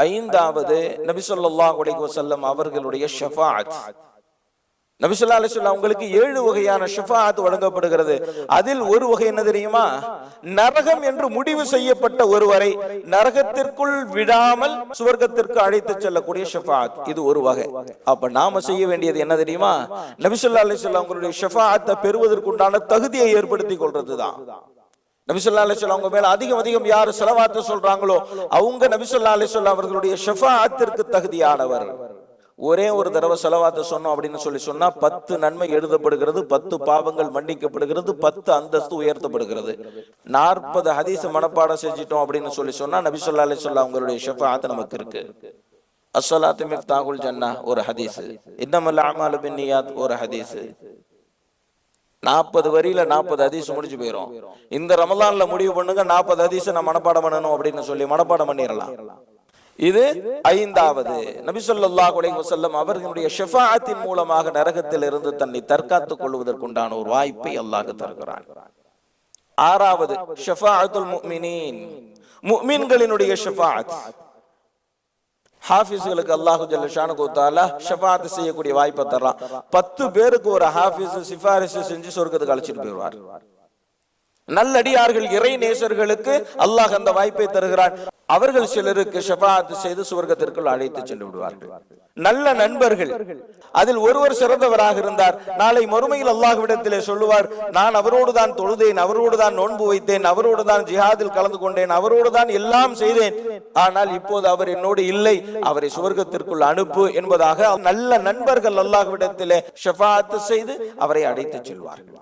ஐந்தாவது நபி ஸல்லல்லாஹு அலைஹி வஸல்லம் அவர்களுடைய ஷஃபாஅத். நபி ஸல்லல்லாஹு அலைஹி வஸல்லம் உங்களுக்கு 7 வகையான ஷஃபாஅத் வழங்கப்படுகிறது. அதில் ஒரு வகை என்ன தெரியுமா? நரகம் என்று முடிவு செய்யப்பட்ட ஒருவரை நரகத்திற்குள் விடாமல் சுவர்க்கத்திற்கு அழைத்து செல்லக்கூடிய ஷஃபாஅத், இது ஒரு வகை. அப்ப நாம செய்ய வேண்டியது என்ன தெரியுமா? நபி ஸல்லல்லாஹு அலைஹி வஸல்லம் அவங்களுடைய ஷஃபாஅத்தை பெறுவதற்குண்டான தகுதியை ஏற்படுத்திக் கொள்றதுதான். நபி ஸல்லல்லாஹு அலைஹி வஸல்லம் அவங்க மேல அதிகம் யார் ஸலவாத் சொல்றாங்களோ அவங்க நபி ஸல்லல்லாஹு அலைஹி வஸல்லம் அவர்களுடைய ஷஃபாஅத்திற்கு தகுதியானவர். ஒரே ஒரு தடவை ஸலவாத் சொன்னோம் அப்படின்னு சொன்னா 10 நன்மை எழுதப்படுகிறது, 10 பாவங்கள் மன்னிக்கப்படுகிறது, 10 அந்தஸ்து உயர்த்தப்படுகிறது. 40 ஹதீஸ் மனப்பாடம் செஞ்சிட்டோம் அப்படின்னு சொன்னா நபி ஸல்லல்லாஹு அலைஹி வஸல்லம் அவங்களுடைய ஷஃபாஅத் நமக்கு இருக்கு. அஸ்ஸலாத்து மிஃப்தாஹுல் ஜன்னah ஒரு ஹதீஸ், இன்னமல் அஅமாலு பின்னியாத் ஒரு ஹதீஸ். 40 வரியில 40 ஹதீஸ் முடிஞ்சு போயிடும். இந்த ரமலான்ல முடிவு பண்ணுங்க 40 ஹதீஸ் நான் மனப்பாடம் பண்ணணும் அப்படின்னு சொல்லி மனப்பாடம் பண்ணிடலாம். இது ஐந்தாவது. நபி ஸல்லல்லாஹு அலைஹி வஸல்லம் அவர்களுடைய ஷஃபாஅத்தின் மூலமாக நரகத்தில் இருந்து தன்னை தற்காத்துக் கொள்வதற்குண்டான ஒரு வாய்ப்பை அல்லாஹ் தருகிறான். ஆறாவது ஷஃபாஅத்துல் முஃமினீன், முஃமின்களினுடைய ஷஃபாஅத். ஹாஃபிஸ்களுக்கு அல்லாஹ் ஜல்ல ஷானஹு வ தஆலா ஷஃபாஅத் செய்யக்கூடிய வாய்ப்பை தர்றான். 10 பேருக்கு ஒரு ஹாஃபிஸ் சிபாரிசு செஞ்சு சொர்க்கத்துக்கு அழைச்சிட்டு போயிடுவார். நல்லடியார்கள் இறை நேசர்களுக்கு அல்லாஹ் அந்த வாய்ப்பை தருகிறான். அவர்கள் சிலருக்கு ஷஃபாஅத் செய்து சுவர்க்கத்திற்குள் அழைத்து சென்று விடுவார்கள். நல்ல நண்பர்கள், அதில் ஒருவர் சிறந்தவராக இருந்தார். நாளை மறுமையில் அல்லாஹ்விடத்திலே சொல்லுவார், நான் அவரோடு தான் தொழுதேன், அவரோடு தான் நோன்பு வைத்தேன், அவரோடு தான் ஜிஹாதில் கலந்து கொண்டேன், அவரோடு தான் எல்லாம் செய்தேன், ஆனால் இப்போது அவர் என்னோடு இல்லை, அவரை சுவர்க்கத்திற்குள் அனுப்பு என்பதாக நல்ல நண்பர்கள் அல்லாஹ்விடத்திலே ஷஃபாஅத் செய்து அவரை அழைத்து செல்வார்கள்.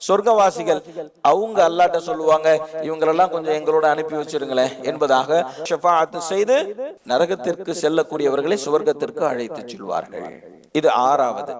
சொர்க்கவாசிகள் அவங்க அல்லாஹ்ட்ட சொல்லுவாங்க, இவங்களெல்லாம் கொஞ்சம் எங்களோட அனுப்பி வச்சிருங்களேன் என்பதாக ஷஃபாஅத் செய்து நரகத்திற்கு செல்லக்கூடியவர்களை சுவர்க்கத்திற்கு அழைத்து செல்வார்கள். இது ஆறாவது.